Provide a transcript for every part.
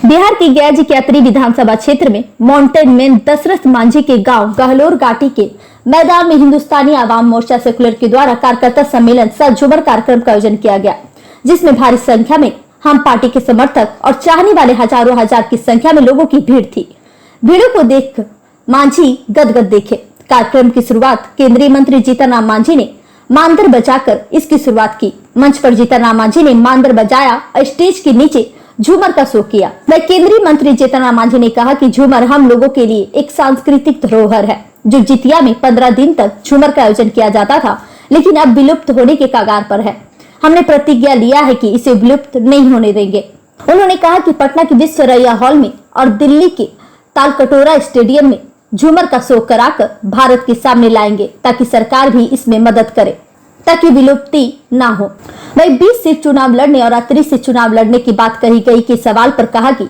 बिहार की गया जी के अतरी विधानसभा क्षेत्र में माउंटेन मैन दशरथ मांझी के गांव गहलोर घाटी के मैदान में हिंदुस्तानी आवाम मोर्चा सेकुलर के द्वारा कार्यकर्ता सम्मेलन सह झूमर कार्यक्रम का आयोजन किया गया, जिसमें भारी संख्या में हम पार्टी के समर्थक और चाहने वाले हजारों हजार की संख्या में लोगों की भीड़ थी। भीड़ों को देख मांझी गदगद देखे। कार्यक्रम की शुरुआत केंद्रीय मंत्री जीतन राम मांझी ने मांदर बजाकर इसकी शुरुआत की। मंच पर जीतन राम मांझी ने मांदर बजाया और स्टेज के नीचे झूमर का शो किया। वह केंद्रीय मंत्री जीतन राम मांझी ने कहा कि झूमर हम लोगों के लिए एक सांस्कृतिक धरोहर है। जो जितिया में 15 दिन तक झूमर का आयोजन किया जाता था, लेकिन अब विलुप्त होने के कगार पर है। हमने प्रतिज्ञा लिया है कि इसे विलुप्त नहीं होने देंगे। उन्होंने कहा कि पटना के विश्वरैया हॉल में और दिल्ली के तालकटोरा स्टेडियम में झूमर का शो कराकर भारत के सामने लाएंगे, ताकि सरकार भी इसमें मदद करे, ताकि विलुप्ति ना हो। वही 20 से चुनाव लड़ने और अतरी से चुनाव लड़ने की बात कही गई के सवाल पर कहा कि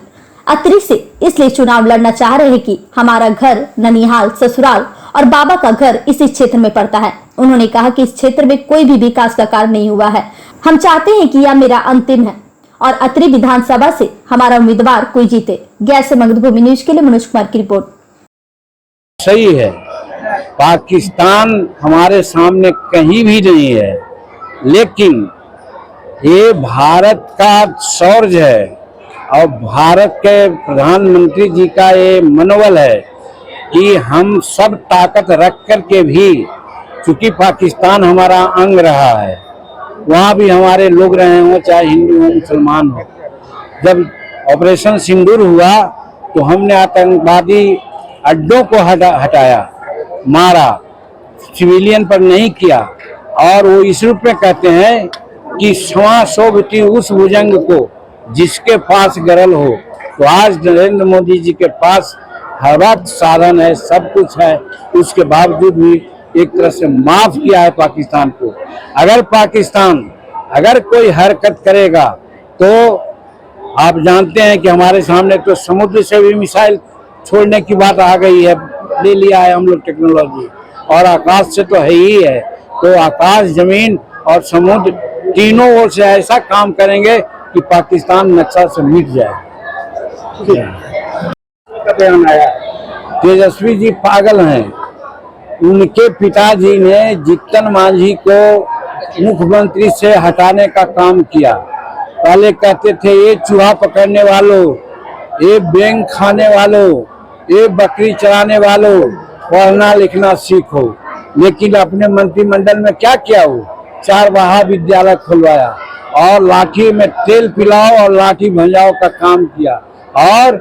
अतरी से इसलिए चुनाव लड़ना चाह रहे हैं कि हमारा घर ननिहाल, ससुराल और बाबा का घर इसी क्षेत्र में पड़ता है। उन्होंने कहा कि इस क्षेत्र में कोई भी विकास का कार्य नहीं हुआ है। हम चाहते हैं कि यह मेरा अंतिम है और अतरी विधानसभा से हमारा उम्मीदवार कोई जीते। गया से मगधभूमि न्यूज के लिए मनोज कुमार की रिपोर्ट। सही है, पाकिस्तान हमारे सामने कहीं भी नहीं है, लेकिन ये भारत का शौर्य है और भारत के प्रधानमंत्री जी का ये मनोबल है कि हम सब ताकत रख कर के भी, चूंकि पाकिस्तान हमारा अंग रहा है, वहाँ भी हमारे लोग रहे हों, चाहे हिंदू हो मुसलमान हो। जब ऑपरेशन सिंदूर हुआ तो हमने आतंकवादी अड्डों को हटाया, मारा, सिविलियन पर नहीं किया। और वो इस रूप में कहते हैं कि क्षमा शोभती उस भुजंग को जिसके पास गरल हो। तो आज नरेंद्र मोदी जी के पास हर वक्त साधन है, सब कुछ है, उसके बावजूद भी एक तरह से माफ किया है पाकिस्तान को। अगर पाकिस्तान कोई हरकत करेगा तो आप जानते हैं कि हमारे सामने तो समुद्र से भी मिसाइल छोड़ने की बात आ गई है, ले लिया है हम लोग टेक्नोलॉजी, और आकाश से तो है ही है। तो आकाश, जमीन और समुद्र तीनों ओर से ऐसा काम करेंगे कि पाकिस्तान नक्शा से मिट जाए। तेजस्वी जी पागल हैं। उनके पिताजी ने जीतन मांझी को मुख्यमंत्री से हटाने का काम किया। पहले कहते थे ये चूहा पकड़ने वालों, ये बैंग खाने वालों, ये बकरी चराने वालों, पढ़ना लिखना सीखो। लेकिन अपने मंत्रिमंडल में क्या किया? वो 4 महाविद्यालय खुलवाया और लाठी में तेल पिलाओ और लाठी भंजाओ का काम किया। और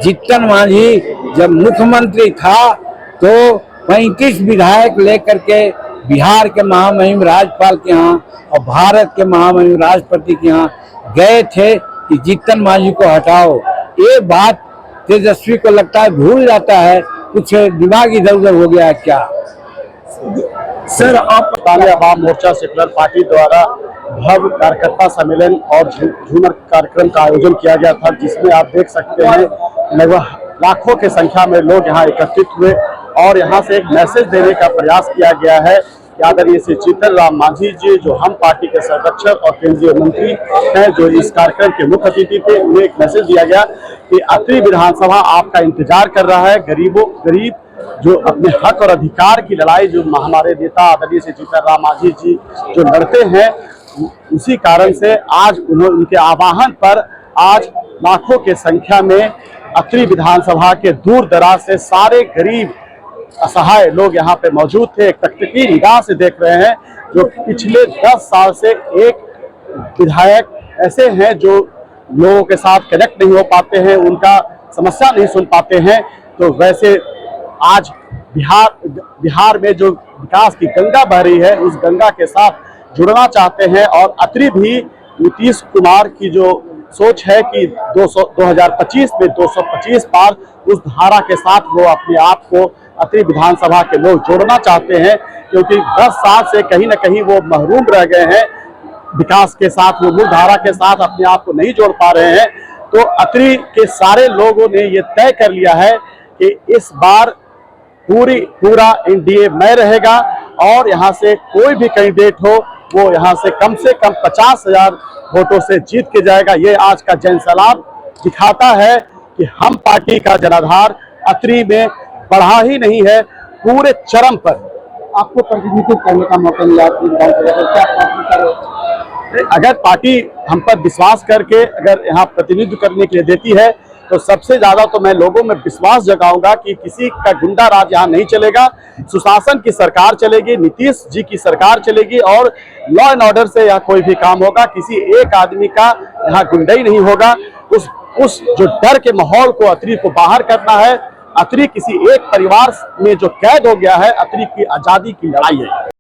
जीतन मांझी जब मुख्यमंत्री था तो 35 विधायक लेकर के बिहार के महामहिम राज्यपाल के यहाँ और भारत के महामहिम राष्ट्रपति के यहाँ गए थे कि जीतन मांझी को हटाओ। ये बात तेजस्वी को लगता है भूल जाता है, कुछ दिमाग इधर उधर हो गया है क्या? सर, आप आवाम मोर्चा सेकुलर पार्टी द्वारा भव्य कार्यकर्ता सम्मेलन और झूमर कार्यक्रम का आयोजन किया गया था, जिसमें आप देख सकते हैं लगभग लाखों की संख्या में लोग यहाँ एकत्रित हुए और यहाँ से एक मैसेज देने का प्रयास किया गया है कि आदरणीय श्री जीतन राम मांझी जी, जो हम पार्टी के संरक्षक और केंद्रीय मंत्री हैं, जो इस कार्यक्रम के मुख्य अतिथि थे, उन्हें एक मैसेज दिया गया कि अतरी विधानसभा आपका इंतजार कर रहा है। गरीब जो अपने हक और अधिकार की लड़ाई जो हमारे नेता आदरणीय श्री जीतन राम मांझी जी जो लड़ते हैं, उसी कारण से आज उनके आह्वान पर आज लाखों की संख्या में अतरी विधानसभा के दूर दराज से सारे गरीब असहाय लोग यहाँ पे मौजूद थे। एक तकनीकी निगाह से देख रहे हैं जो पिछले 10 साल से एक विधायक ऐसे हैं जो लोगों के साथ कनेक्ट नहीं हो पाते हैं, उनका समस्या नहीं सुन पाते हैं। तो वैसे आज बिहार में जो विकास की गंगा बह रही है, उस गंगा के साथ जुड़ना चाहते हैं। और अतरी भी नीतीश कुमार की जो सोच है कि 2025 में 225 पार, उस धारा के साथ वो अपने आप को अतरी विधानसभा के लोग जोड़ना चाहते हैं, क्योंकि 10 साल से कहीं ना कहीं वो महरूम रह गए हैं विकास के साथ, वो मूल धारा के साथ अपने आप को नहीं जोड़ पा रहे हैं। तो अतरी के सारे लोगों ने ये तय कर लिया है कि इस बार पूरा एनडीए में रहेगा और यहाँ से कोई भी कैंडिडेट हो वो यहाँ से कम 50,000 वोटों से जीत के जाएगा। ये आज का जनसैलाब दिखाता है कि हम पार्टी का जनाधार अतरी में बढ़ा ही नहीं है, पूरे चरम पर। आपको प्रतिनिधित्व करने का मौका मिला क्या पार्टी करो? अगर पार्टी हम पर विश्वास करके अगर यहाँ प्रतिनिधित्व करने के लिए देती है तो सबसे ज्यादा तो मैं लोगों में विश्वास जगाऊंगा कि किसी का गुंडा राज यहाँ नहीं चलेगा, सुशासन की सरकार चलेगी, नीतीश जी की सरकार चलेगी और लॉ एंड ऑर्डर से यहाँ कोई भी काम होगा। किसी एक आदमी का यहाँ गुंडाई नहीं होगा। उस जो डर के माहौल को अतरी को बाहर करना है। अतरी किसी एक परिवार में जो कैद हो गया है, अतरी की आजादी की लड़ाई है।